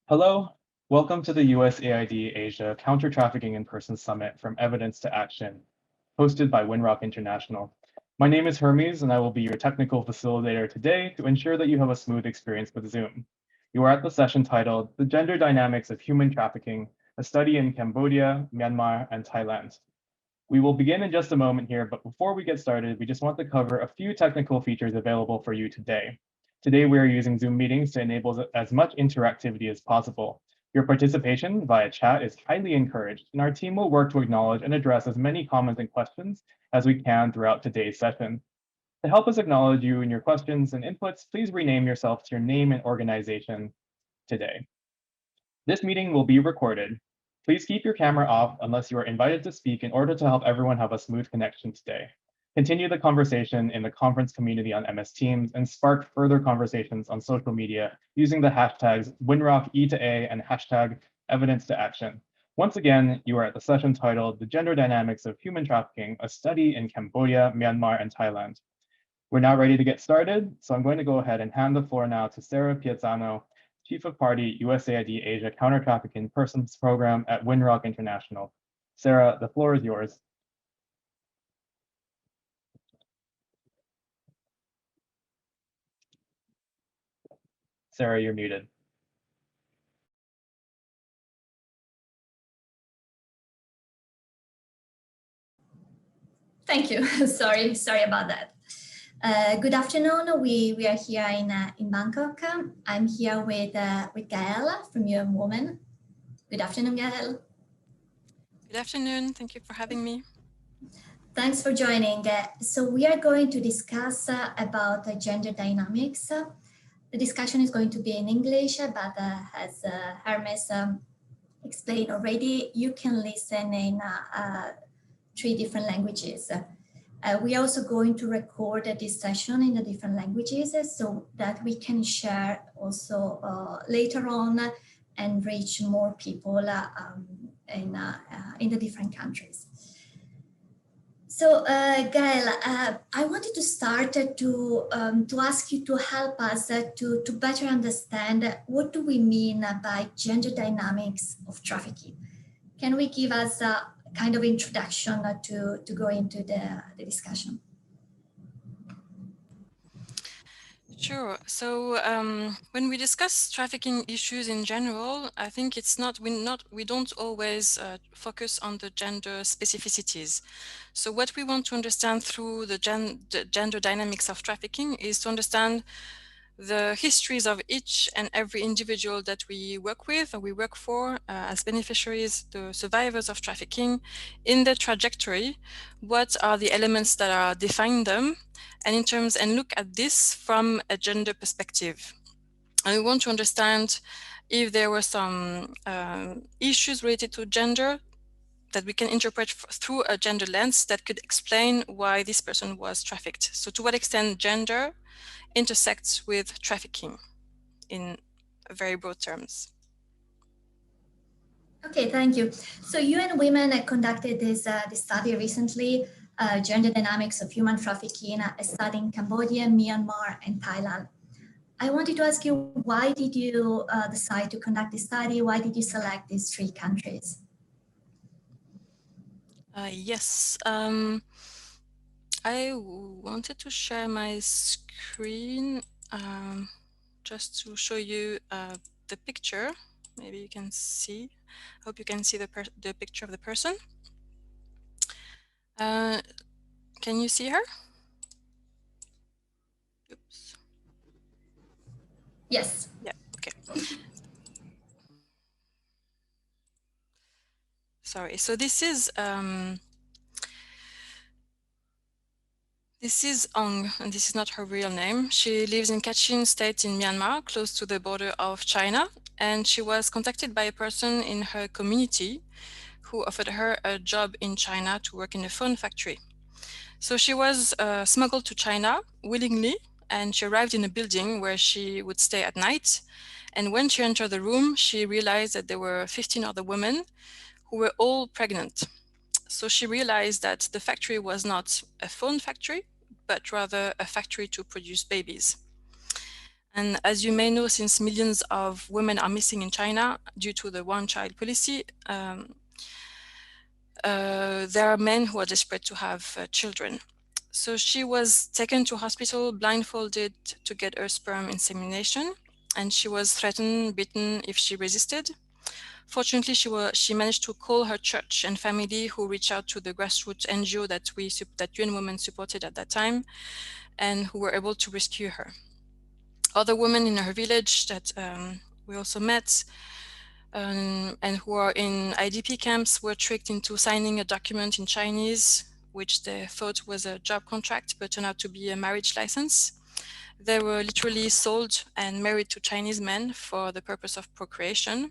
Hello, welcome to the USAID Asia Counter Trafficking in Person Summit from Evidence to Action, hosted by Winrock International. My name is Hermes, and I will be your technical facilitator today to ensure that you have a smooth experience with Zoom. You are at the session titled The Gender Dynamics of Human Trafficking, a Study in Cambodia, Myanmar, and Thailand. We will begin in just a moment here, but before we get started, we just want to cover a few technical features available for you today. Today, we are using Zoom meetings to enable as much interactivity as possible. Your participation via chat is highly encouraged, and our team will work to acknowledge and address as many comments and questions as we can throughout today's session. To help us acknowledge you and your questions and inputs, please rename yourself to your name and organization today. This meeting will be recorded. Please keep your camera off unless you are invited to speak in order to help everyone have a smooth connection today. Continue the conversation in the conference community on MS Teams and spark further conversations on social media using the hashtags WinrockE2A and hashtag Evidence to Action. Once again, you are at the session titled The Gender Dynamics of Human Trafficking, a Study in Cambodia, Myanmar, and Thailand. We're now ready to get started, so I'm going to go ahead and hand the floor now to Sarah Piazzano, Chief of Party, USAID Asia Counter-Trafficking Persons Program at Winrock International. Sarah, the floor is yours. Sarah, you're muted. Thank you. sorry about that. Good afternoon. We are here in Bangkok. I'm here with Gael from UN Women. Good afternoon, Gael. Good afternoon. Thank you for having me. Thanks for joining. So we are going to discuss about gender dynamics. The discussion is going to be in English, but as Hermes explained already, you can listen in 3 different languages. We are also going to record this session in the different languages so that we can share also later on and reach more people in the different countries. So Gael, I wanted to start to ask you to help us to better understand what do we mean by gender dynamics of trafficking. Can we give us kind of introduction to go into the discussion? Sure. So when we discuss trafficking issues in general, I think we don't always focus on the gender specificities. So what we want to understand through the gender dynamics of trafficking is to understand the histories of each and every individual that we work with or we work for as beneficiaries, the survivors of trafficking, in their trajectory. What are the elements that are define them, and look at this from a gender perspective. And we want to understand if there were some issues related to gender that we can interpret through a gender lens that could explain why this person was trafficked. So to what extent gender intersects with trafficking in very broad terms. Okay, thank you. So UN Women conducted this study recently, Gender Dynamics of Human Trafficking, a study in Cambodia, Myanmar, and Thailand. I wanted to ask you, why did you decide to conduct this study? Why did you select these 3 countries? Yes. I wanted to share my screen just to show you the picture. Maybe you can see. I hope you can see the picture of the person. Can you see her? Oops. Yes. Yeah. Okay. Sorry. So this is Aung, and this is not her real name. She lives in Kachin State in Myanmar, close to the border of China, and she was contacted by a person in her community who offered her a job in China to work in a phone factory. So she was smuggled to China willingly, and she arrived in a building where she would stay at night. And when she entered the room, she realized that there were 15 other women who were all pregnant. So she realized that the factory was not a phone factory, but rather a factory to produce babies. And as you may know, since millions of women are missing in China due to the one-child policy, there are men who are desperate to have children. So she was taken to hospital, blindfolded to get her sperm insemination, and she was threatened, beaten if she resisted. Fortunately, she managed to call her church and family, who reached out to the grassroots NGO that UN Women supported at that time, and who were able to rescue her. Other women in her village that we also met and who are in IDP camps were tricked into signing a document in Chinese, which they thought was a job contract, but turned out to be a marriage license. They were literally sold and married to Chinese men for the purpose of procreation.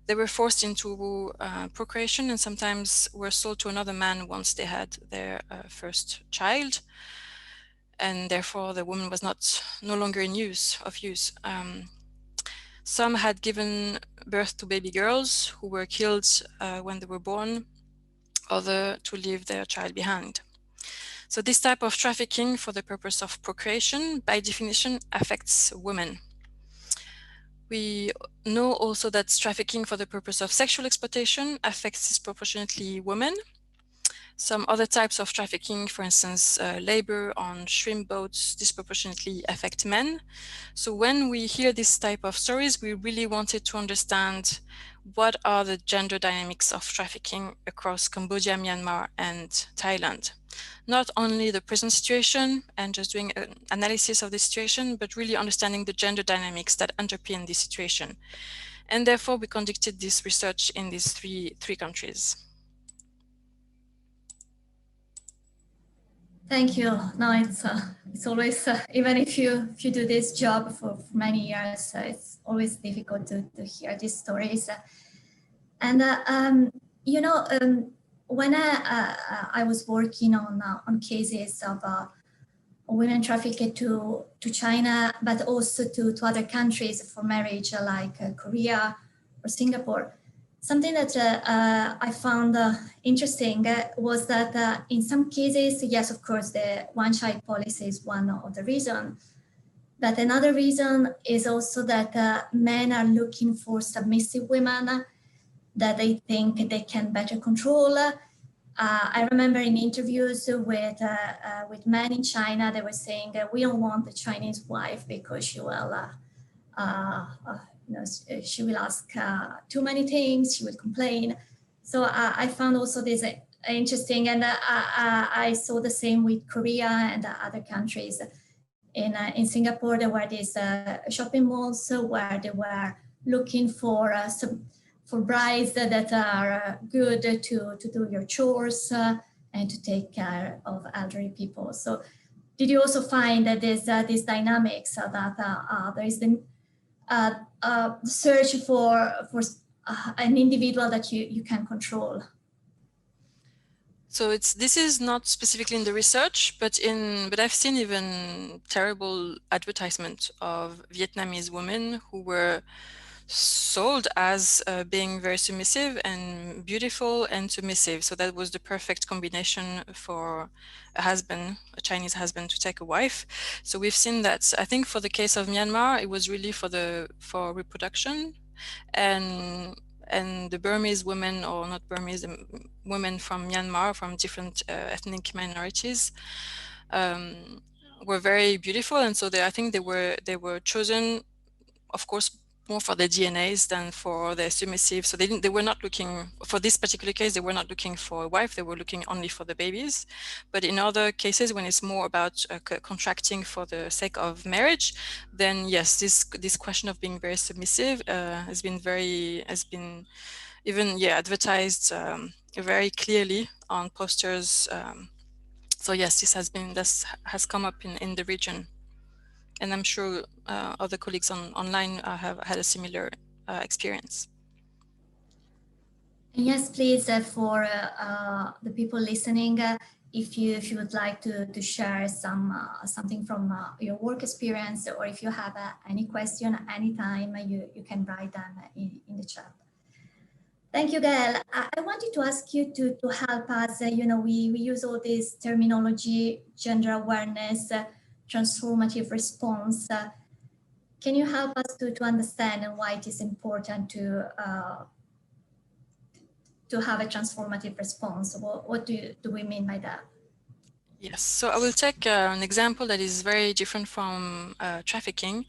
They were forced into procreation and sometimes were sold to another man once they had their first child. And therefore the woman was no longer in use. Some had given birth to baby girls who were killed when they were born, other to leave their child behind. So this type of trafficking for the purpose of procreation, by definition, affects women. We know also that trafficking for the purpose of sexual exploitation affects disproportionately women. Some other types of trafficking, for instance, labor on shrimp boats, disproportionately affect men. So when we hear this type of stories, we really wanted to understand what are the gender dynamics of trafficking across Cambodia, Myanmar, and Thailand. Not only the present situation and just doing an analysis of the situation, but really understanding the gender dynamics that underpin this situation. And therefore, we conducted this research in these three countries. Thank you. No, it's always even if you do this job for many years, it's always difficult to hear these stories. When I was working on cases of women trafficked to China, but also to other countries for marriage, like Korea or Singapore. Something that I found interesting was that in some cases, yes, of course, the one-child policy is one of the reasons. But another reason is also that men are looking for submissive women that they think they can better control. I remember in interviews with men in China, they were saying, we don't want the Chinese wife because she will she will ask too many things, she will complain. So I found also this interesting, and I saw the same with Korea and other countries. In Singapore, there were these shopping malls where they were looking for brides that are good to do your chores and to take care of elderly people. So did you also find that there's these dynamics that there is the search for an individual that you can control? So this is not specifically in the research, but I've seen even terrible advertisement of Vietnamese women who were sold as being very submissive and beautiful and submissive. So that was the perfect combination for a Chinese husband to take a wife. So we've seen that. I think for the case of Myanmar, it was really for reproduction, and the Burmese women, or not Burmese, women from Myanmar, from different ethnic minorities, were very beautiful, and so I think they were chosen, of course, more for their DNAs than for their submissive. So they were not looking, for this particular case, they were not looking for a wife, they were looking only for the babies. But in other cases, when it's more about contracting for the sake of marriage, then yes, this question of being very submissive has been even advertised very clearly on posters. So yes, this has come up in the region. And I'm sure other colleagues online have had a similar experience. Yes, please, for the people listening, if you would like to share something from your work experience, or if you have any question anytime, you can write them in the chat. Thank you, Gael. I wanted to ask you to help us. We use all this terminology, gender awareness, transformative response. can you help us to understand and why it is important to have a transformative response? What do we mean by that? Yes, so I will take an example that is very different from trafficking.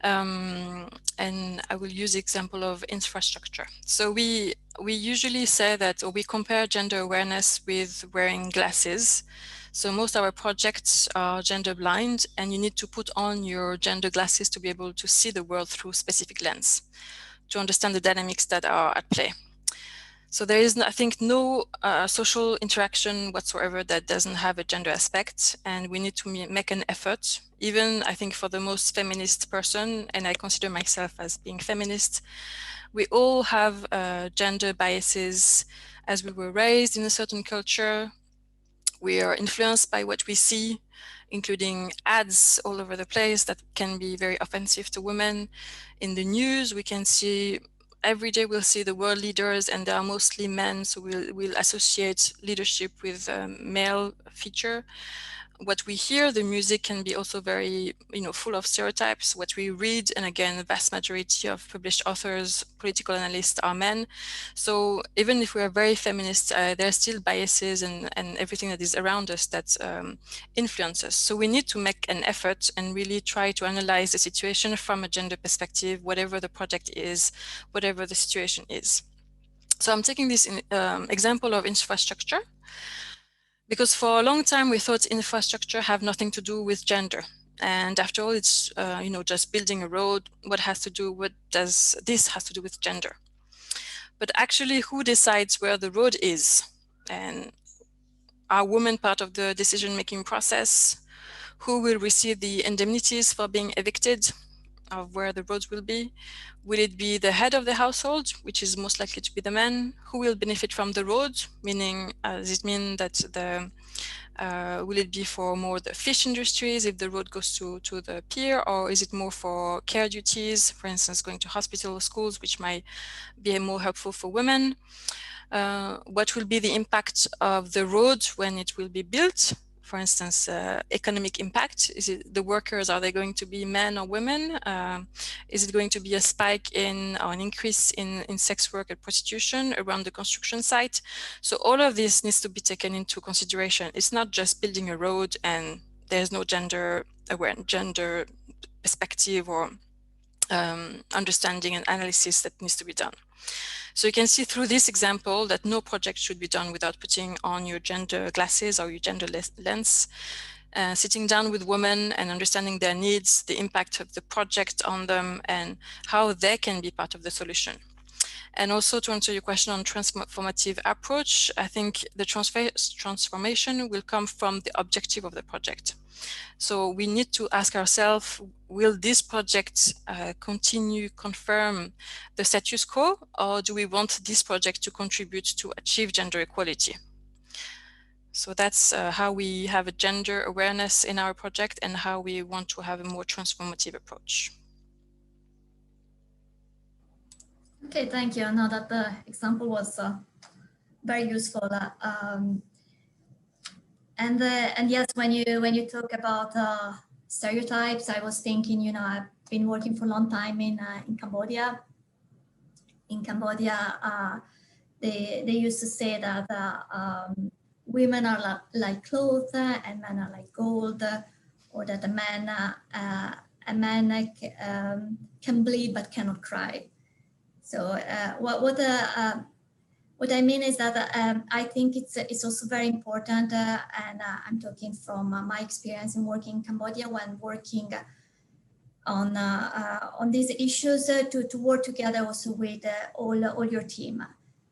And I will use the example of infrastructure. So we usually say that, or we compare gender awareness with wearing glasses. So most of our projects are gender blind, and you need to put on your gender glasses to be able to see the world through specific lens, to understand the dynamics that are at play. So there is, I think, no social interaction whatsoever that doesn't have a gender aspect, and we need to make an effort. Even, I think, for the most feminist person, and I consider myself as being feminist, we all have gender biases as we were raised in a certain culture. We are influenced by what we see, including ads all over the place that can be very offensive to women. In the news, we can see every day we'll see the world leaders, and they are mostly men, so we'll associate leadership with male feature. What we hear, the music can be also very, full of stereotypes. What we read, and again, the vast majority of published authors, political analysts are men. So even if we are very feminist, there are still biases and everything that is around us that influence us. So we need to make an effort and really try to analyze the situation from a gender perspective, whatever the project is, whatever the situation is. So I'm taking this example of infrastructure, because for a long time we thought infrastructure have nothing to do with gender. And after all, it's just building a road. What does this has to do with gender? But actually, who decides where the road is? And are women part of the decision-making process? Who will receive the indemnities for being evicted of where the roads will be? Will it be the head of the household, which is most likely to be the man? Who will benefit from the road? Meaning, does it mean that will it be for more the fish industries if the road goes to the pier, or is it more for care duties, for instance, going to hospital or schools, which might be more helpful for women? What will be the impact of the road when it will be built? For instance, economic impact. Is it the workers, are they going to be men or women? Is it going to be a spike in or an increase in sex work and prostitution around the construction site? So all of this needs to be taken into consideration. It's not just building a road and there's no gender perspective or understanding and analysis that needs to be done. So you can see through this example that no project should be done without putting on your gender glasses or your gender lens, sitting down with women and understanding their needs, the impact of the project on them, and how they can be part of the solution. And also, to answer your question on transformative approach, I think the transformation will come from the objective of the project. So we need to ask ourselves, will this project confirm the status quo, or do we want this project to contribute to achieve gender equality? So that's how we have a gender awareness in our project and how we want to have a more transformative approach. Okay, thank you. I know that the example was very useful. And yes, when you talk about stereotypes, I was thinking, I've been working for a long time in Cambodia. In Cambodia, they used to say that women are like clothes and men are like gold, or that a man can bleed but cannot cry. So what I mean is that I think it's also very important, and I'm talking from my experience in working in Cambodia when working on these issues, to work together also with all your team,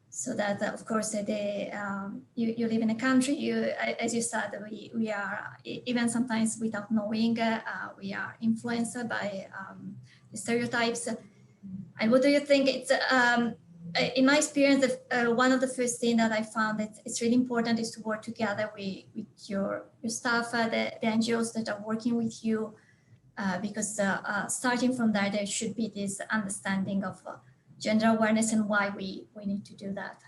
so that of course you live in a country. As you said, we are, even sometimes without knowing, we are influenced by the stereotypes. And what do you think? It's in my experience, one of the first things that I found that it's really important is to work together with your staff, the NGOs that are working with you, because starting from there should be this understanding of gender awareness and why we need to do that.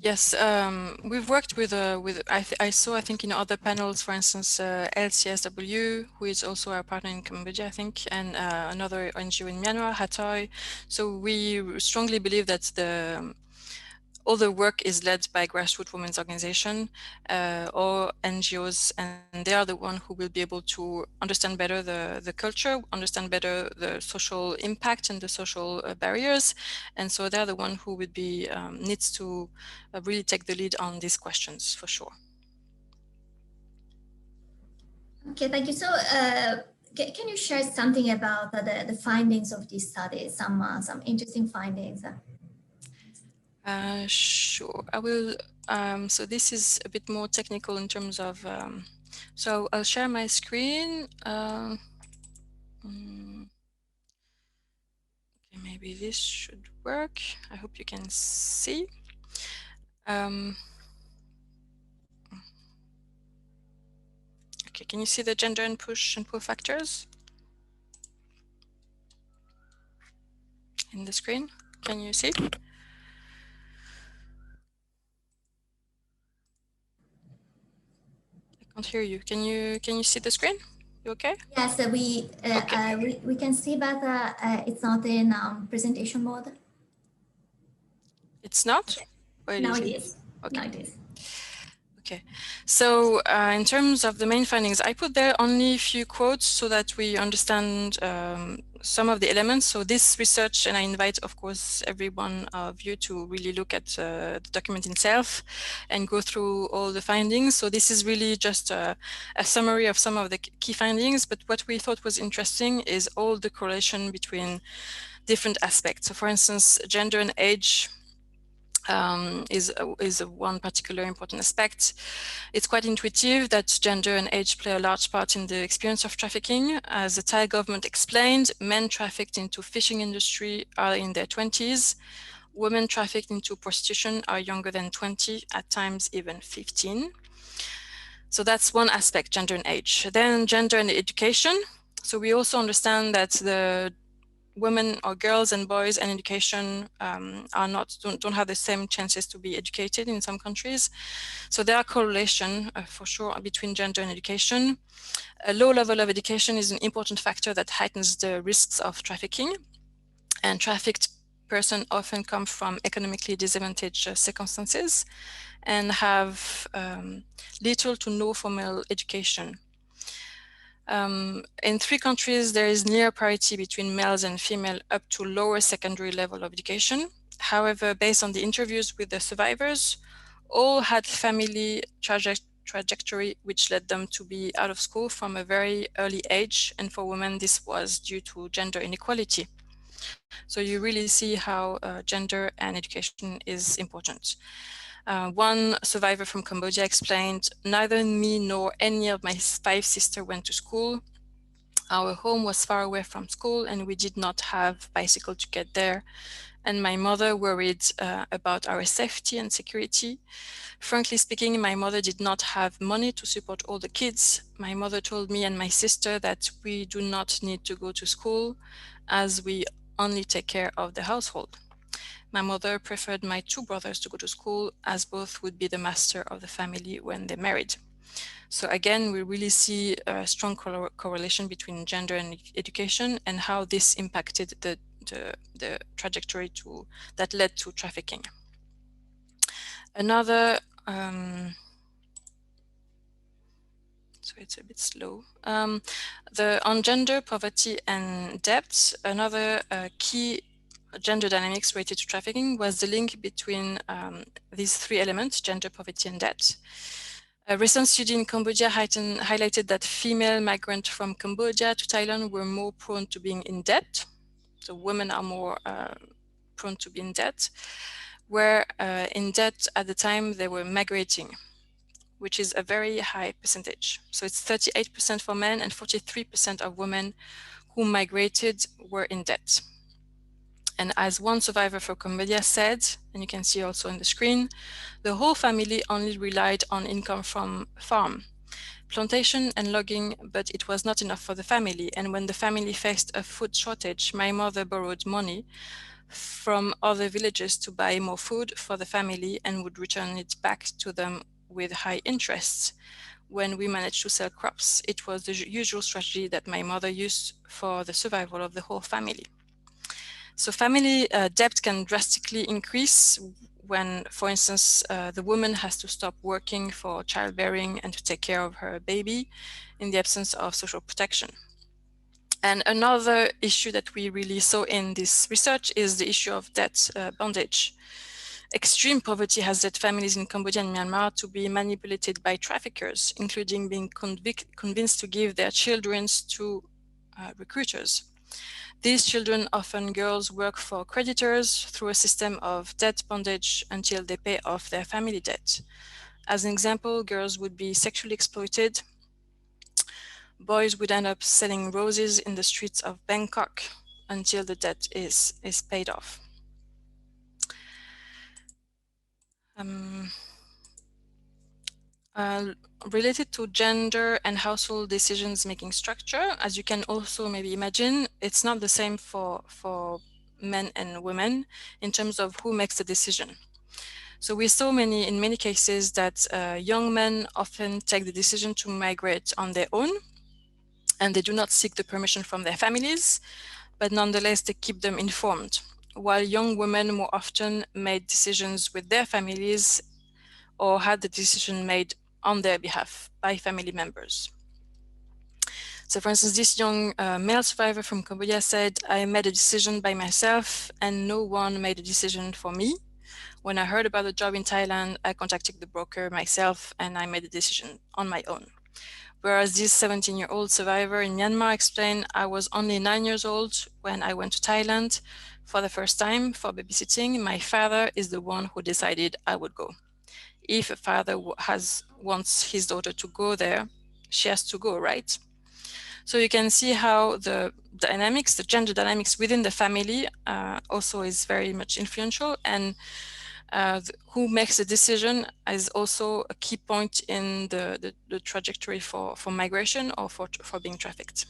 Yes, we've worked with I saw, I think, in other panels, for instance, LCSW, who is also our partner in Cambodia, I think, and another NGO in Myanmar, Hatoi. So we strongly believe that all the work is led by grassroots women's organization or NGOs, and they are the one who will be able to understand better the culture, understand better the social impact and the social barriers. And so they're the one who would be needs to really take the lead on these questions for sure. Okay, thank you. So can you share something about the findings of this study, some interesting findings? Sure, I will. So this is a bit more technical in terms of, so I'll share my screen. Okay, maybe this should work. I hope you can see. Okay, can you see the gender and push and pull factors in the screen? Can you see? I can't hear you. Can you see the screen? You okay? Yes, we can see, but it's not in presentation mode. It's not? Or Now is it it? is. Okay. Now it is. Okay, so in terms of the main findings, I put there only a few quotes so that we understand some of the elements. So this research, and I invite, of course, every one of you to really look at the document itself and go through all the findings. So this is really just a summary of some of the key findings, but what we thought was interesting is all the correlation between different aspects. So for instance, gender and age is one particular important aspect. It's quite intuitive that gender and age play a large part in the experience of trafficking. As the Thai government explained, men trafficked into fishing industry are in their 20s. Women trafficked into prostitution are younger than 20, at times even 15. So that's one aspect, gender and age. Then gender and education. So we also understand that the women or girls and boys and education don't have the same chances to be educated in some countries. So there are correlation for sure between gender and education. A low level of education is an important factor that heightens the risks of trafficking, and trafficked persons often come from economically disadvantaged circumstances and have little to no formal education. In 3 countries, there is near parity between males and female up to lower secondary level of education. However, based on the interviews with the survivors, all had family trajectory which led them to be out of school from a very early age. And for women, this was due to gender inequality. So you really see how gender and education is important. One survivor from Cambodia explained, "Neither me nor any of my 5 sisters went to school. Our home was far away from school and we did not have bicycle to get there. And my mother worried about our safety and security. Frankly speaking, my mother did not have money to support all the kids. My mother told me and my sister that we do not need to go to school as we only take care of the household. My mother preferred my 2 brothers to go to school as both would be the master of the family when they married." So again, we really see a strong correlation between gender and education and how this impacted the trajectory that led to trafficking. Another, so it's a bit slow. On gender, poverty, and debt, another key gender dynamics related to trafficking was the link between these 3 elements, gender, poverty, and debt. A recent study in Cambodia highlighted that female migrants from Cambodia to Thailand were more prone to being in debt. So women are more prone to be in debt, where in debt at the time they were migrating, which is a very high percentage. So it's 38% for men and 43% of women who migrated were in debt. And as one survivor from Cambodia said, and you can see also on the screen, the whole family only relied on income from farm, plantation and logging, but it was not enough for the family. And when the family faced a food shortage, my mother borrowed money from other villages to buy more food for the family and would return it back to them with high interest when we managed to sell crops. It was the usual strategy that my mother used for the survival of the whole family. So family debt can drastically increase when, for instance, the woman has to stop working for childbearing and to take care of her baby in the absence of social protection. And another issue that we really saw in this research is the issue of debt bondage. Extreme poverty has led families in Cambodia and Myanmar to be manipulated by traffickers, including being convinced to give their children to recruiters. These children, often girls, work for creditors through a system of debt bondage until they pay off their family debt. As an example, girls would be sexually exploited. Boys would end up selling roses in the streets of Bangkok until the debt is paid off. Related to gender and household decisions making structure, as you can also maybe imagine, it's not the same for men and women in terms of who makes the decision. So we saw in many cases that young men often take the decision to migrate on their own, and they do not seek the permission from their families, but nonetheless they keep them informed, while young women more often made decisions with their families or had the decision made on their behalf by family members. So for instance, this young male survivor from Cambodia said, "I made a decision by myself and no one made a decision for me. When I heard about the job in Thailand, I contacted the broker myself and I made a decision on my own." Whereas this 17-year-old survivor in Myanmar explained, "I was only 9 years old when I went to Thailand for the first time for babysitting. My father is the one who decided I would go. If a father wants his daughter to go there, she has to go, right?" So you can see how the dynamics, the gender dynamics within the family also is very much influential, and who makes the decision is also a key point in the trajectory for migration or for being trafficked.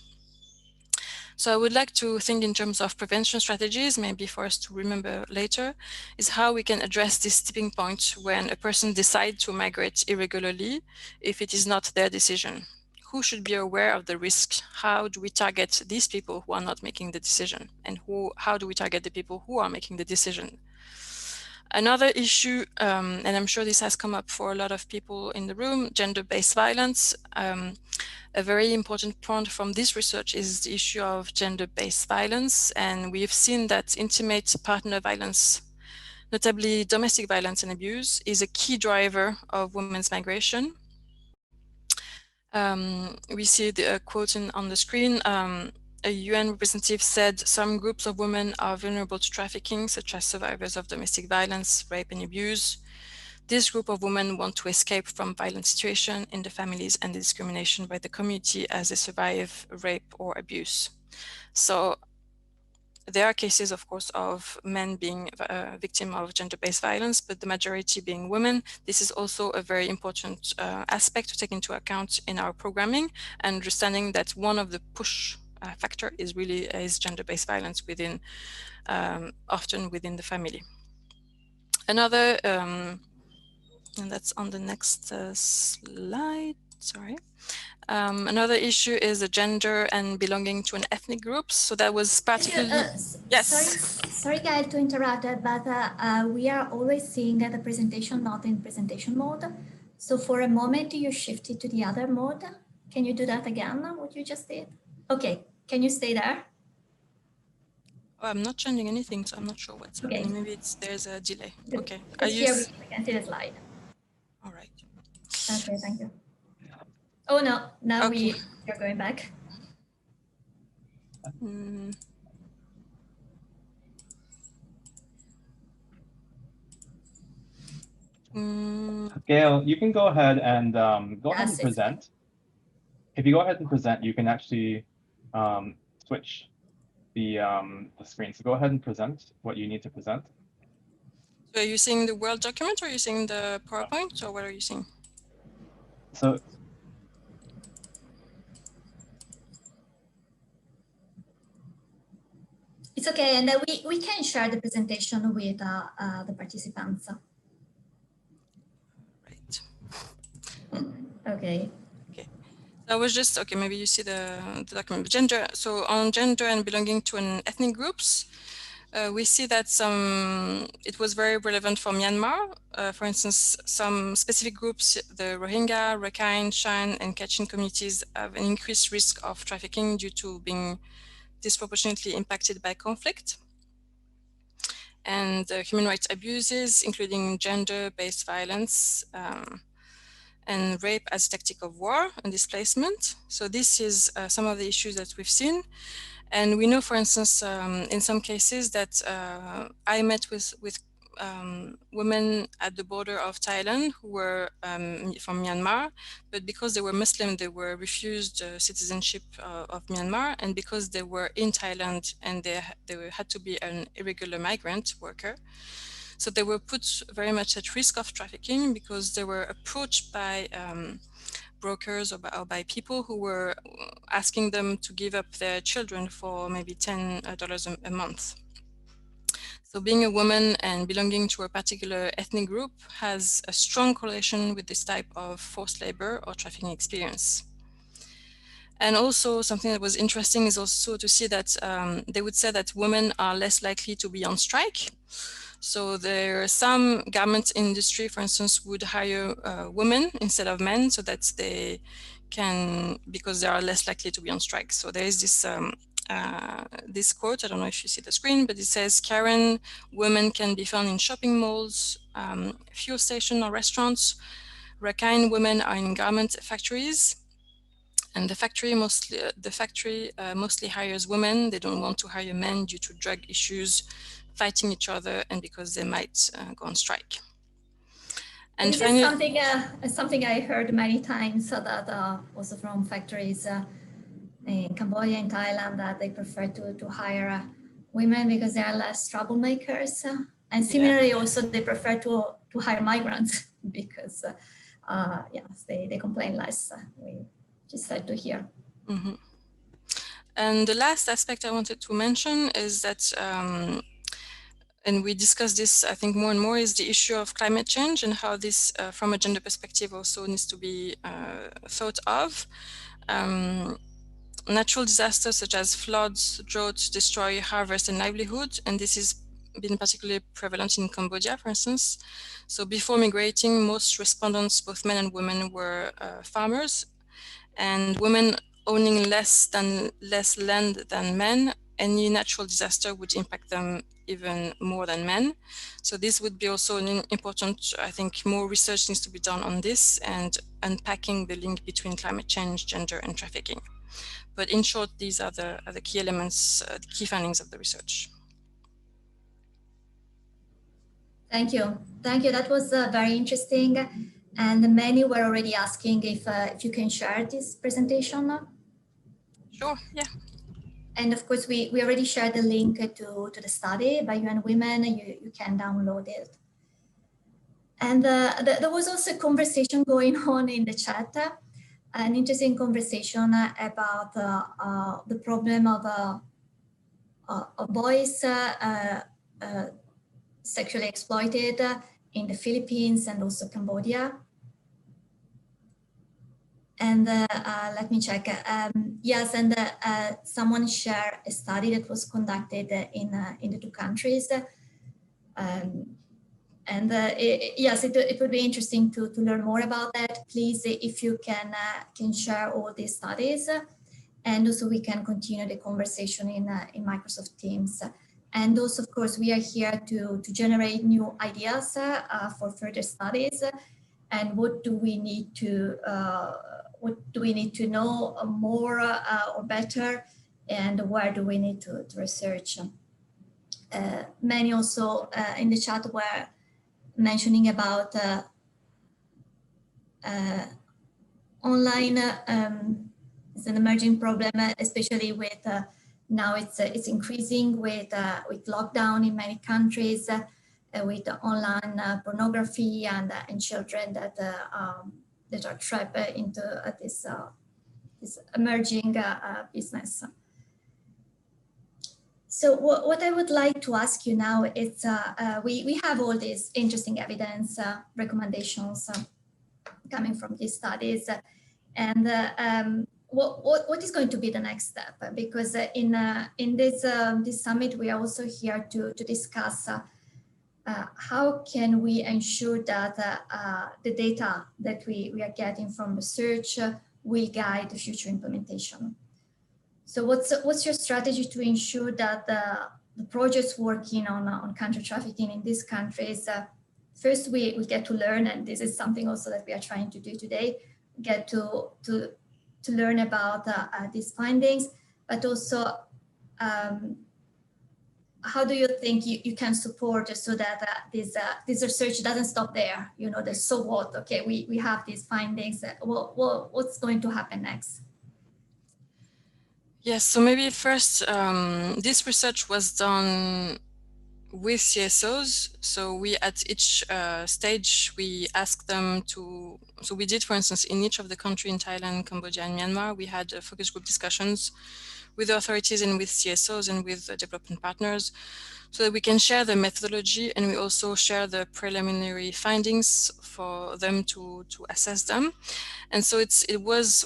So I would like to think in terms of prevention strategies, maybe for us to remember later, is how we can address this tipping point when a person decides to migrate irregularly if it is not their decision. Who should be aware of the risk? How do we target these people who are not making the decision? And how do we target the people who are making the decision? Another issue, and I'm sure this has come up for a lot of people in the room, gender-based violence. A very important point from this research is the issue of gender-based violence. And we've seen that intimate partner violence, notably domestic violence and abuse, is a key driver of women's migration. We see the quote on the screen. A UN representative said some groups of women are vulnerable to trafficking, such as survivors of domestic violence, rape and abuse. This group of women want to escape from violent situation in the families and the discrimination by the community as they survive rape or abuse. So there are cases, of course, of men being victim of gender-based violence, but the majority being women. This is also a very important aspect to take into account in our programming, and understanding that one of the push factor is gender-based violence within, often within the family. Another, and that's on the next slide, sorry. Another issue is the gender and belonging to an ethnic group. So that was particularly, yes. Sorry guys to interrupt, but we are always seeing the presentation not in presentation mode. So for a moment you shifted to the other mode. Can you do that again, what you just did? Okay, can you stay there? Oh, I'm not changing anything, so I'm not sure what's happening. Maybe there's a delay. Okay. Here we can see the slide. All right. Okay, thank you. Oh no, now we are going back. Gail, you can go ahead and present. If you go ahead and present, you can actually switch the screen. So go ahead and present what you need to present. So are you seeing the Word document, or are you seeing the PowerPoint, or what are you seeing? So It's okay, and we can share the presentation with the participants. Right. Okay. Okay. So I was just, okay, maybe you see the document. Gender, so on gender and belonging to an ethnic groups, we see that it was very relevant for Myanmar. For instance, some specific groups, the Rohingya, Rakhine, Shan, and Kachin communities have an increased risk of trafficking due to being disproportionately impacted by conflict. And human rights abuses, including gender-based violence and rape as a tactic of war and displacement. So this is some of the issues that we've seen. And we know, for instance, in some cases that I met with women at the border of Thailand who were from Myanmar, but because they were Muslim, they were refused citizenship of Myanmar, and because they were in Thailand and they had to be an irregular migrant worker. So they were put very much at risk of trafficking because they were approached by brokers or by people who were asking them to give up their children for maybe $10 a month. So being a woman and belonging to a particular ethnic group has a strong correlation with this type of forced labor or trafficking experience. And also something that was interesting is also to see that they would say that women are less likely to be on strike. So there are some garment industry, for instance, would hire women instead of men so that they can, because they are less likely to be on strike. So there is this this quote, I don't know if you see the screen, but it says, Karen, women can be found in shopping malls, fuel stations or restaurants. Rakhine women are in garment factories. And the factory mostly hires women. They don't want to hire men due to drug issues, fighting each other, and because they might go on strike. And this finally, is something I heard many times that also from factories in Cambodia and Thailand, that they prefer to hire women because they are less troublemakers. And similarly, also they prefer to hire migrants because yes, they complain less. We just had to hear. Mm-hmm. And the last aspect I wanted to mention is that, and we discuss this, I think, more and more, is the issue of climate change and how this, from a gender perspective, also needs to be thought of. Natural disasters such as floods, droughts, destroy harvest and livelihood, and this has been particularly prevalent in Cambodia, for instance. So before migrating, most respondents, both men and women, were farmers, and women owning less land than men. Any natural disaster would impact them even more than men. So this would be also an important, I think, more research needs to be done on this and unpacking the link between climate change, gender, and trafficking. But in short, these are the key elements, the key findings of the research. Thank you. Thank you. That was very interesting. And many were already asking if you can share this presentation. Sure, yeah. And of course, we already shared the link to the study by UN Women. You can download it. And there was also a conversation going on in the chat, an interesting conversation about the problem of boys sexually exploited in the Philippines and also Cambodia. And let me check. Yes, and someone shared a study that was conducted in the two countries. Yes, it would be interesting to learn more about that. Please, if you can share all these studies, and also we can continue the conversation in Microsoft Teams. And also, of course, we are here to generate new ideas for further studies. And what do we need to know more or better, and where do we need to research? Many also in the chat were mentioning about online is an emerging problem, especially with now it's increasing with lockdown in many countries, with online pornography and children that are trapped into this emerging business. So what I would like to ask you now is, we have all these interesting evidence, recommendations coming from these studies, and what is going to be the next step? Because in this summit, we are also here to discuss how can we ensure that the data that we are getting from research will guide the future implementation. So what's your strategy to ensure that the projects working on counter trafficking in these countries, first we get to learn, and this is something also that we are trying to do today, get to learn about these findings, but also how do you think you can support so that this research doesn't stop there? You know, the so what? Okay, we have these findings. What's going to happen next? Yes, so maybe first, this research was done with CSOs. So we, at each stage, we asked them to, so we did, for instance, in each of the country in Thailand, Cambodia, and Myanmar, we had focus group discussions with the authorities and with CSOs and with development partners, so that we can share the methodology, and we also share the preliminary findings for them to assess them. And so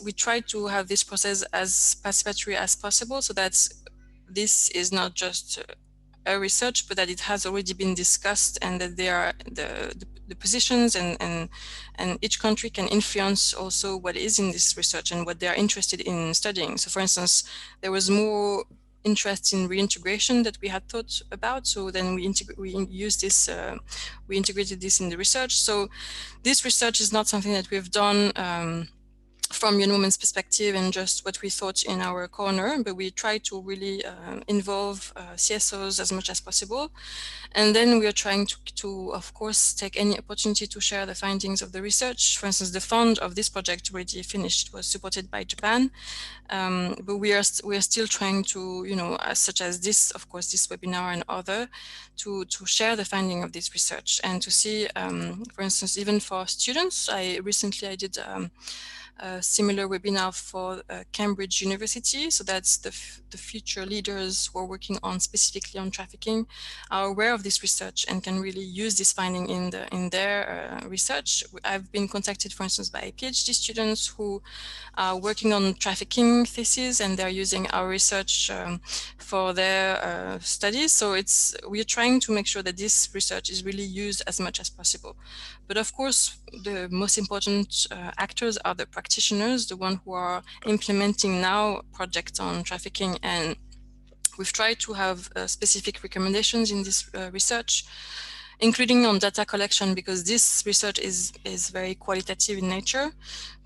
we tried to have this process as participatory as possible, so that this is not just a research, but that it has already been discussed, and that they are the positions and each country can influence also what is in this research and what they are interested in studying. So for instance, there was more interest in reintegration that we had thought about. So then we used this, we integrated this in the research. So this research is not something that we've done from young women's perspective and just what we thought in our corner, but we try to really involve CSOs as much as possible. And then we are trying to, of course, take any opportunity to share the findings of the research. For instance, the fund of this project already finished, was supported by Japan. But we are still trying to, you know, such as this, of course, this webinar and other, to share the finding of this research and to see, for instance, even for students. Recently I did a similar webinar for Cambridge University. So that's the future leaders who are working on specifically on trafficking are aware of this research and can really use this finding in their research. I've been contacted, for instance, by PhD students who are working on trafficking theses, and they're using our research for their studies. So we're trying to make sure that this research is really used as much as possible. But of course, the most important actors are the practitioners, the ones who are implementing now projects on trafficking. And we've tried to have specific recommendations in this research, including on data collection, because this research is very qualitative in nature.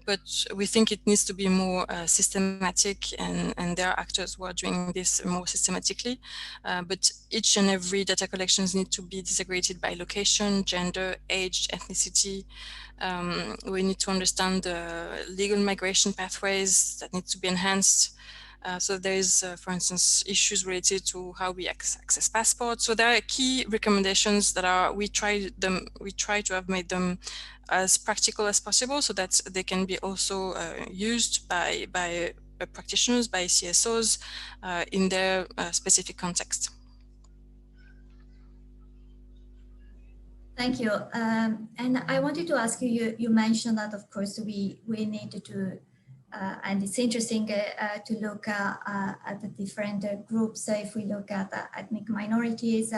But we think it needs to be more systematic, and there are actors who are doing this more systematically. But each and every data collections need to be disaggregated by location, gender, age, ethnicity. We need to understand the legal migration pathways that need to be enhanced. So there is, for instance, issues related to how we access passports. So there are key recommendations that we try to have made them as practical as possible, so that they can be also used by practitioners, by CSOs in their specific context. Thank you. And I wanted to ask you, you mentioned that, of course, we need to, and it's interesting to look at the different groups. If we look at ethnic minorities,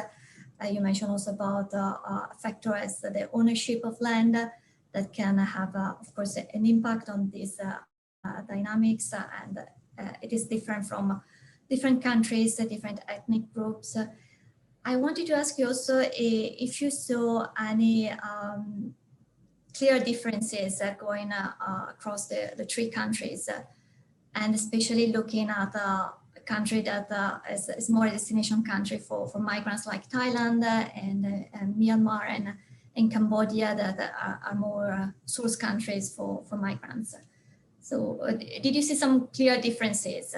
you mentioned also about a factor as the ownership of land that can have, of course, an impact on these dynamics, and it is different from different countries, different ethnic groups. I wanted to ask you also if you saw any clear differences going across the three countries, and especially looking at a country that is more a destination country for migrants like Thailand and Myanmar and Cambodia, that are more source countries for migrants. So did you see some clear differences?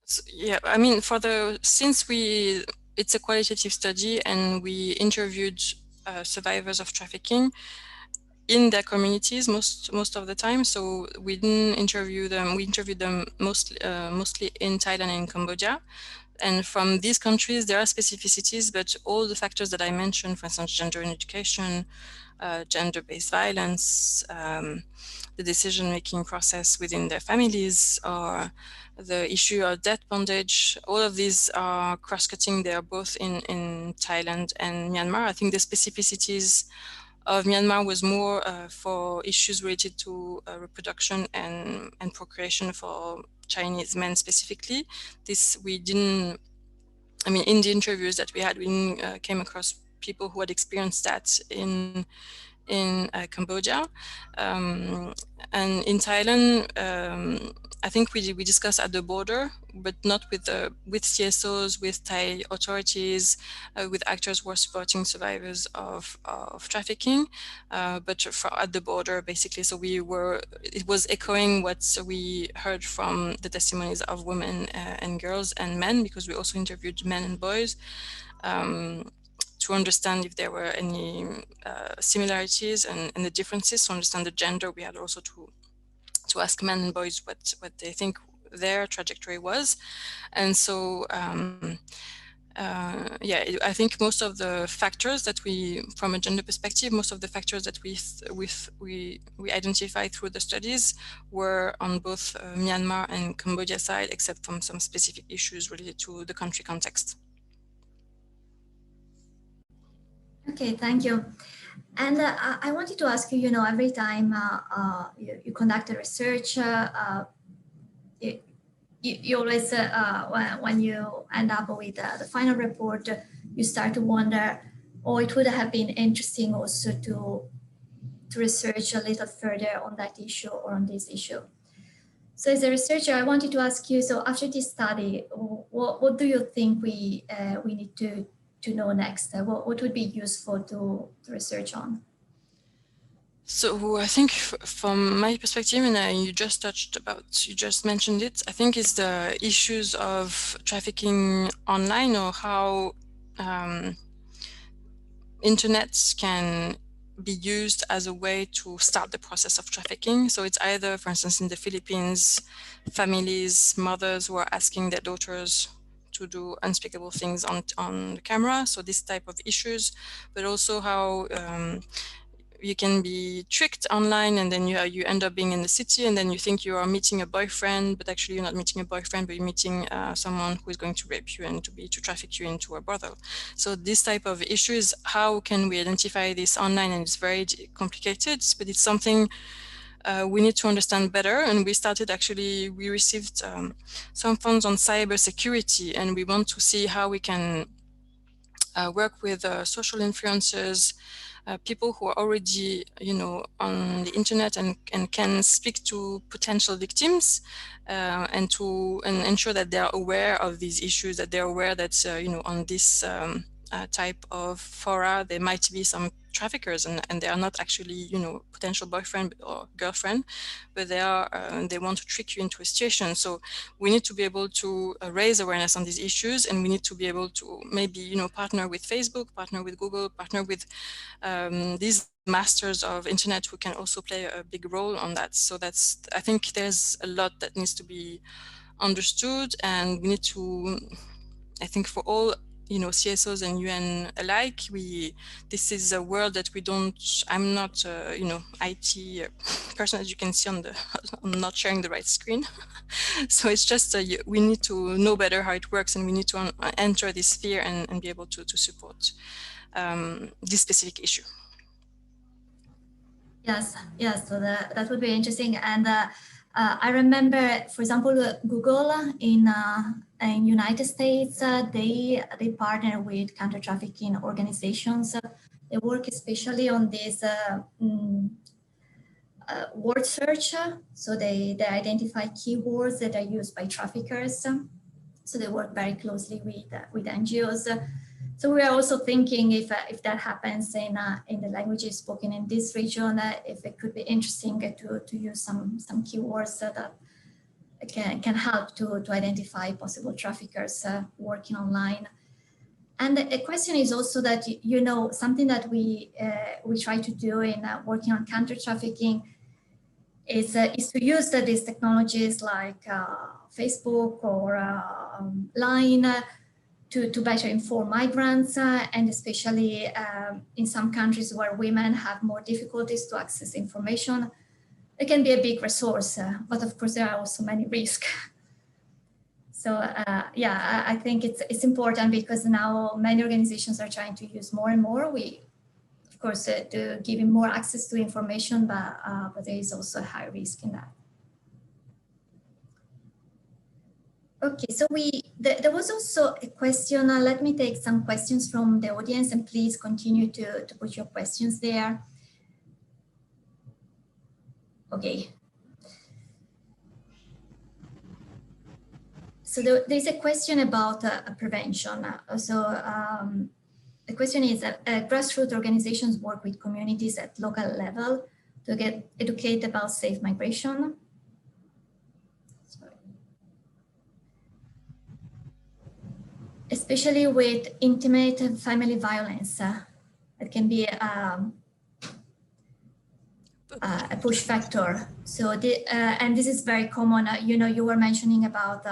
So, yeah, I mean, since it's a qualitative study and we interviewed survivors of trafficking, in their communities most of the time. So we didn't interview them. We interviewed them mostly in Thailand and in Cambodia. And from these countries, there are specificities, but all the factors that I mentioned, for instance, gender in education, gender-based violence, the decision-making process within their families, or the issue of debt bondage, all of these are cross-cutting. They are both in Thailand and Myanmar. I think the specificities of Myanmar was more for issues related to reproduction and procreation for Chinese men specifically. This we didn't, I mean, in the interviews that we had, we came across people who had experienced that in Cambodia. And in Thailand, I think we discussed at the border, but not with CSOs, with Thai authorities, with actors who are supporting survivors of trafficking, but at the border basically. So it was echoing what we heard from the testimonies of women and girls and men, because we also interviewed men and boys. To understand if there were any similarities and the differences, to understand the gender. We had also to ask men and boys what they think their trajectory was. And so, yeah, I think most of the factors that from a gender perspective, most of the factors that we identified through the studies were on both Myanmar and Cambodia side, except from some specific issues related to the country context. Okay, thank you. And I wanted to ask you, every time you conduct a research, you always, when you end up with the final report, you start to wonder, oh, it would have been interesting also to research a little further on that issue or on this issue. So as a researcher, I wanted to ask you, so after this study, what do you think we need to know next? What would be useful to research on? So I think from my perspective, and you just mentioned it, I think it's the issues of trafficking online, or how internet can be used as a way to start the process of trafficking. So it's either, for instance, in the Philippines, families, mothers who are asking their daughters to do unspeakable things on the camera. So this type of issues, but also how you can be tricked online, and then you end up being in the city, and then you think you are meeting a boyfriend, but actually you're not meeting a boyfriend, but you're meeting someone who is going to rape you and to traffic you into a brothel. So this type of issues, how can we identify this online? And it's very complicated, but it's something we need to understand better. And we received some funds on cybersecurity, and we want to see how we can work with social influencers, people who are already, on the internet and can speak to potential victims, and ensure that they are aware of these issues, that they're aware that, on this type of fora, there might be some traffickers, and they are not actually, potential boyfriend or girlfriend, but they want to trick you into a situation. So we need to be able to raise awareness on these issues, and we need to be able to maybe, partner with Facebook, partner with Google, partner with these masters of internet who can also play a big role on that. So I think there's a lot that needs to be understood, and we need to, I think for all, CSOs and UN alike, this is a world that I'm not, IT person, as you can see I'm not sharing the right screen. So it's just, we need to know better how it works, and we need to enter this sphere and be able to support this specific issue. Yes, so that would be interesting. And I remember, for example, Google in United States, they partner with counter-trafficking organizations. They work especially on this word search. So they identify keywords that are used by traffickers. So they work very closely with NGOs. So we are also thinking if that happens in the languages spoken in this region, if it could be interesting to use some keywords that can help to identify possible traffickers working online. And the question is also that, you know, something that we try to do in working on counter trafficking is to use these technologies like Facebook or Line to better inform migrants, and especially in some countries where women have more difficulties to access information. It can be a big resource, but of course there are also many risks. So yeah, I think it's important because now many organizations are trying to use more and more. Of course, to giving more access to information, but there is also a high risk in that. Okay, so there was also a question. Let me take some questions from the audience, and please continue to put your questions there. Okay. So there's a question about prevention. The question is that grassroots organizations work with communities at local level to educate about safe migration. Sorry. Especially with intimate family violence. It can be a push factor. So and this is very common. You know, you were mentioning about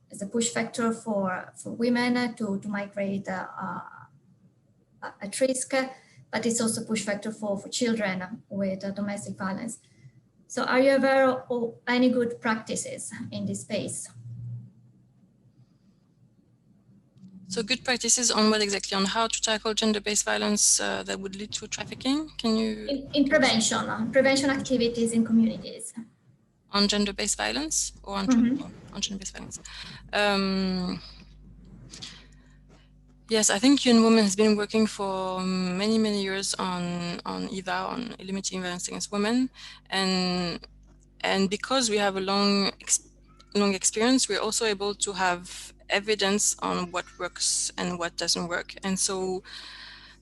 as a push factor for women to migrate at risk, but it's also push factor for children with domestic violence. So are you aware of any good practices in this space? So good practices on what exactly? On how to tackle gender-based violence that would lead to trafficking? Can you? In prevention activities in communities. On gender-based violence or on, on gender-based violence? Yes, I think UN Women has been working for many, many years on EVA, on limiting violence against women. And because we have a long experience, we're also able to have evidence on what works and what doesn't work. And so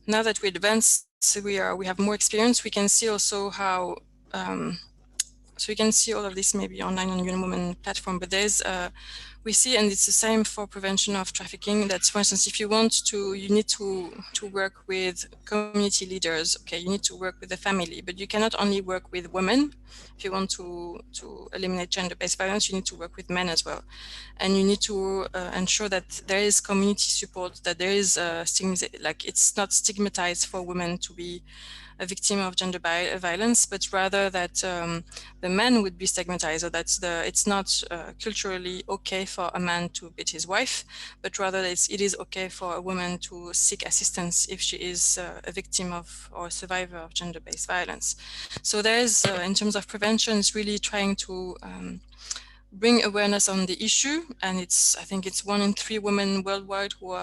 now that we advanced, we have more experience, we can see also how, so we can see all of this maybe online on UN Women platform, but there's, we see, and it's the same for prevention of trafficking, that for instance, if you want to, you need to work with community leaders, okay, you need to work with the family, but you cannot only work with women. If you want to eliminate gender-based violence, you need to work with men as well. And you need to ensure that there is community support, that there is like it's not stigmatized for women to be a victim of gender violence, but rather that the man would be stigmatized, or that it's not culturally okay for a man to beat his wife, but rather it is okay for a woman to seek assistance if she is a victim of or a survivor of gender-based violence. So there is, in terms of prevention, it's really trying to bring awareness on the issue, and I think it's 1 in 3 women worldwide who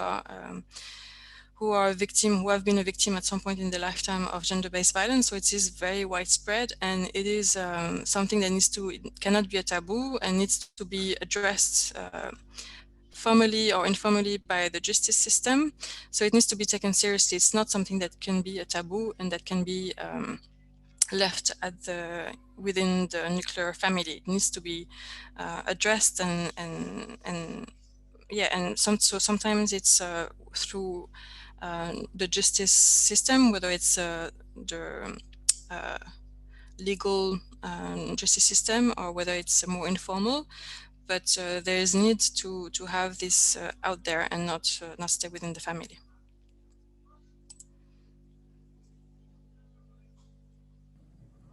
have been a victim at some point in their lifetime of gender-based violence. So it is very widespread, and it is something that it cannot be a taboo and needs to be addressed formally or informally by the justice system. So it needs to be taken seriously. It's not something that can be a taboo and that can be left within the nuclear family. It needs to be addressed, and so sometimes it's through the justice system, whether it's the legal justice system or whether it's more informal, but there is need to have this out there and not stay within the family.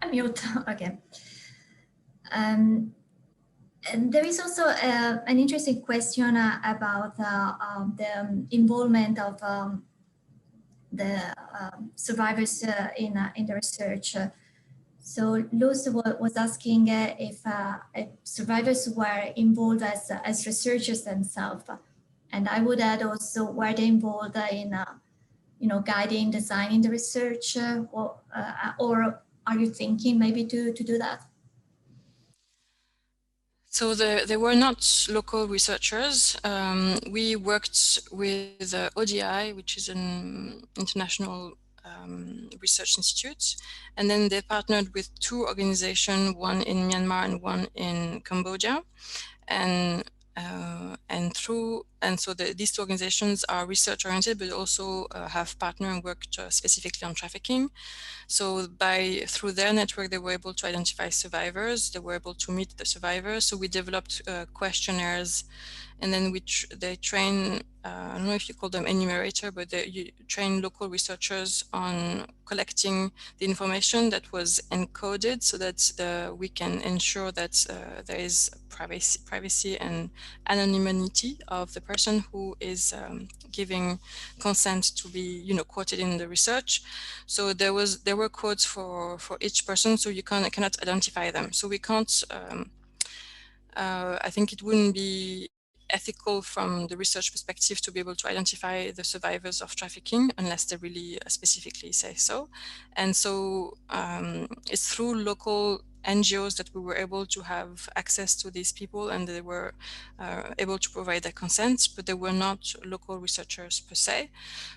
Unmute, okay. And there is also an interesting question about the involvement of the survivors in the research. So Luz was asking if survivors were involved as researchers themselves, and I would add also, were they involved in guiding, designing the research, or are you thinking maybe to do that? So they were not local researchers. We worked with ODI, which is an international research institute, and then they partnered with 2 organizations, one in Myanmar and one in Cambodia, and through and so these two organizations are research oriented, but also have partnered and worked specifically on trafficking. So through their network, they were able to identify survivors. They were able to meet the survivors. So we developed questionnaires, and then they train, I don't know if you call them enumerator, but you train local researchers on collecting the information that was encoded so that we can ensure that there is privacy and anonymity of the person who is giving consent to be, quoted in the research. So there were quotes for each person, so you cannot identify them. So we can't. I think it wouldn't be ethical from the research perspective to be able to identify the survivors of trafficking unless they really specifically say so. And so it's through local NGOs that we were able to have access to these people, and they were able to provide their consent, but they were not local researchers per se.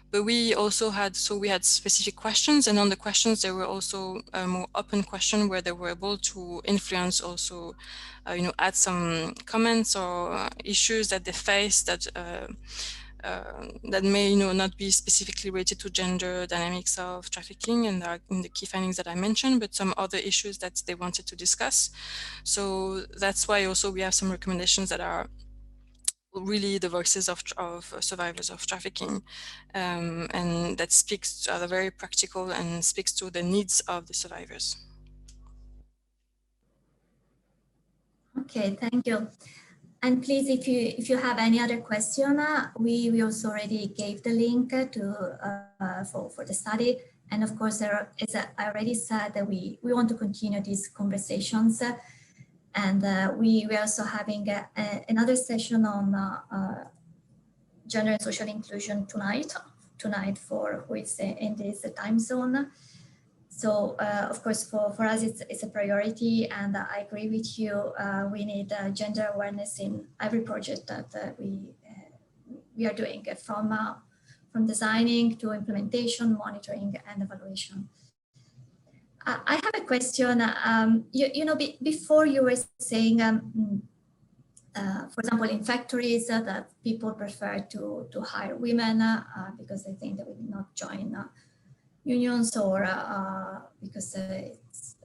But we also had specific questions, and on the questions there were also a more open question where they were able to influence also, add some comments or issues that they face that may not be specifically related to gender dynamics of trafficking and in the key findings that I mentioned, but some other issues that they wanted to discuss. So that's why also we have some recommendations that are really the voices of survivors of trafficking, and that speaks are very practical and speaks to the needs of the survivors. Okay, thank you. And please, if you have any other question, we also already gave the link to for the study. And of course, as I already said, that we want to continue these conversations. And we are also having another session on gender and social inclusion tonight for who is in this time zone. So of course, for us, it's a priority, and I agree with you. We need gender awareness in every project that we are doing, from designing to implementation, monitoring, and evaluation. I have a question. Before you were saying, for example, in factories, that people prefer to hire women because they think they will not join unions, or because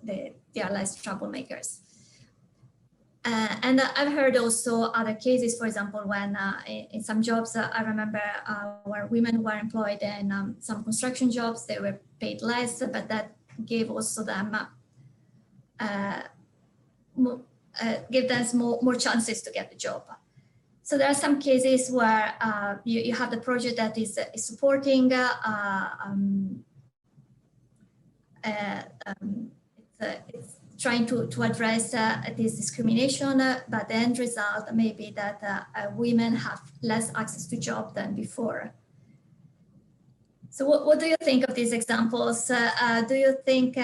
they are less troublemakers. And I've heard also other cases, for example, when in some jobs, I remember where women were employed in some construction jobs, they were paid less, but that gave also them more chances to get the job. So there are some cases where you have the project that is supporting it's trying to address this discrimination, but the end result may be that women have less access to jobs than before. So what do you think of these examples? Do you think,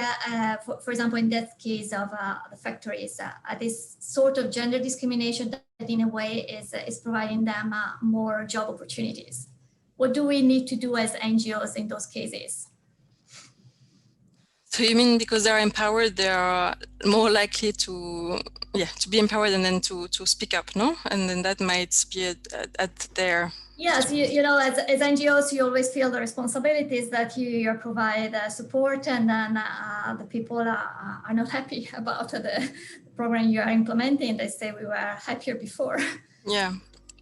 for example, in that case of the factories, this sort of gender discrimination that in a way is providing them more job opportunities? What do we need to do as NGOs in those cases? So you mean because they're empowered, they are more likely to be empowered and then to speak up, no? And then that might be at their... Yes, as NGOs, you always feel the responsibilities that you provide support, and then the people are not happy about the program you are implementing. They say we were happier before. Yeah.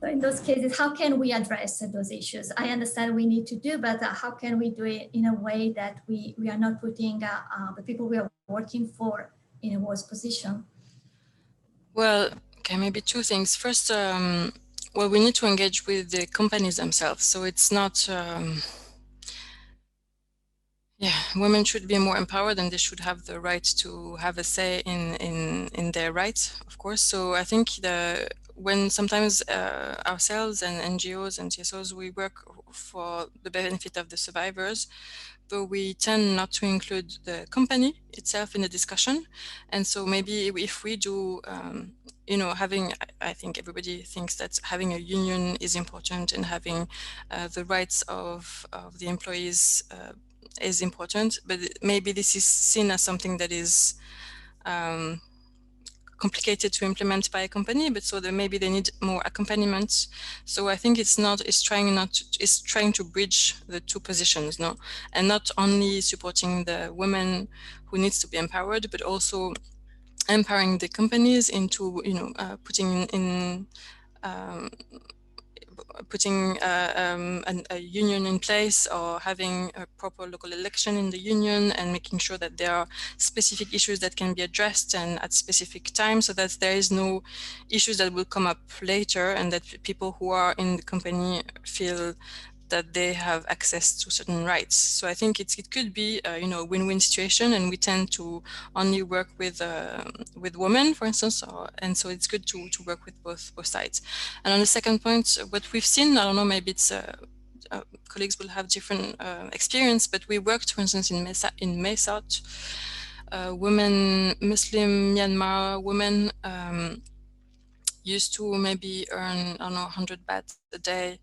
So in those cases, how can we address those issues? I understand we need to do, but how can we do it in a way that we are not putting the people we are working for in a worse position? Well, okay, maybe two things. First, well, we need to engage with the companies themselves. So it's not, women should be more empowered, and they should have the right to have a say in their rights, of course. So I think when sometimes ourselves and NGOs and TSOs, we work for the benefit of the survivors, but we tend not to include the company itself in the discussion. And so maybe if we do, I think everybody thinks that having a union is important, and having the rights of the employees is important, but maybe this is seen as something that is complicated to implement by a company, but so that maybe they need more accompaniment. So I think it's trying to bridge the two positions, no, and not only supporting the women who needs to be empowered, but also empowering the companies into putting in a union in place, or having a proper local election in the union, and making sure that there are specific issues that can be addressed and at specific times, so that there is no issues that will come up later, and that people who are in the company feel that they have access to certain rights. So I think it could be a win-win situation, and we tend to only work with women, for instance, and so it's good to work with both sides. And on the second point, what we've seen, I don't know, maybe it's colleagues will have different experience, but we worked, for instance, in Mesot, women, Muslim Myanmar women used to maybe earn, I don't know, 100 baht a day.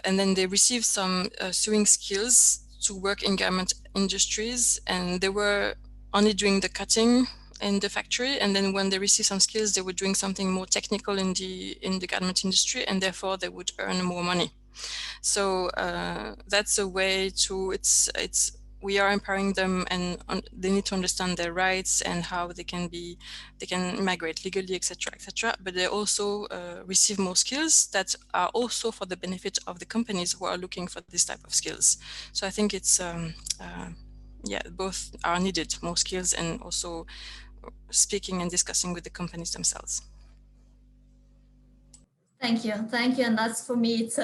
And then they received some sewing skills to work in garment industries, and they were only doing the cutting in the factory. And then when they received some skills, they were doing something more technical in the garment industry, and therefore they would earn more money. So that's a way to, we are empowering them, and they need to understand their rights and how they can migrate legally, etc., etc. But they also receive more skills that are also for the benefit of the companies who are looking for this type of skills. So I think it's both are needed, more skills, and also speaking and discussing with the companies themselves. Thank you, and that's, for me, it's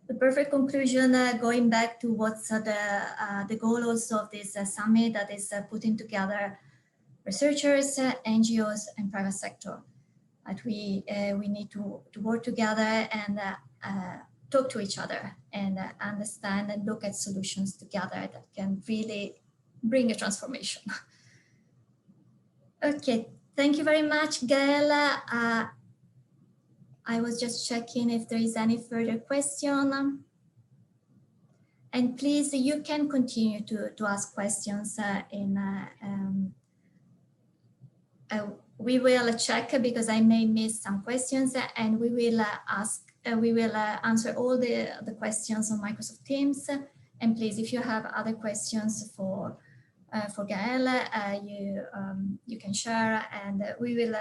the perfect conclusion, going back to what's the goal also of this summit, that is putting together researchers, NGOs, and private sector. That we need to work together and talk to each other, and understand and look at solutions together that can really bring a transformation. Okay, thank you very much, Gael. I was just checking if there is any further question. And please, you can continue to ask questions we will check, because I may miss some questions, and we will answer all the questions on Microsoft Teams. And please, if you have other questions for Gael, you can share, and we will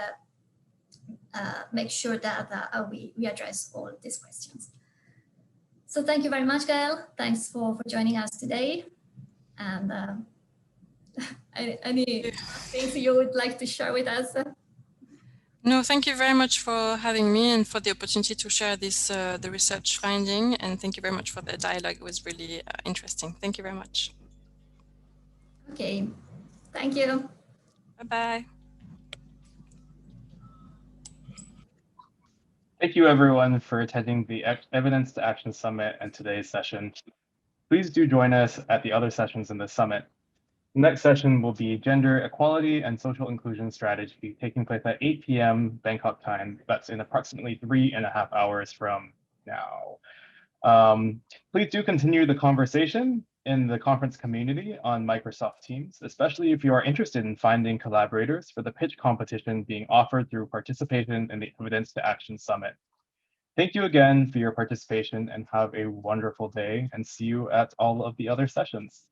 make sure that we address all these questions. So thank you very much, Gael. Thanks for joining us today. And any things you would like to share with us? No, thank you very much for having me and for the opportunity to share this the research finding. And thank you very much for the dialogue. It was really interesting. Thank you very much. Okay, thank you. Bye-bye. Thank you, everyone, for attending the Evidence to Action Summit and today's session. Please do join us at the other sessions in the summit. The next session will be Gender Equality and Social Inclusion Strategy, taking place at 8 p.m. Bangkok time. That's in approximately 3.5 hours from now. Please do continue the conversation in the conference community on Microsoft Teams, especially if you are interested in finding collaborators for the pitch competition being offered through participation in the Evidence to Action Summit. Thank you again for your participation, and have a wonderful day, and see you at all of the other sessions.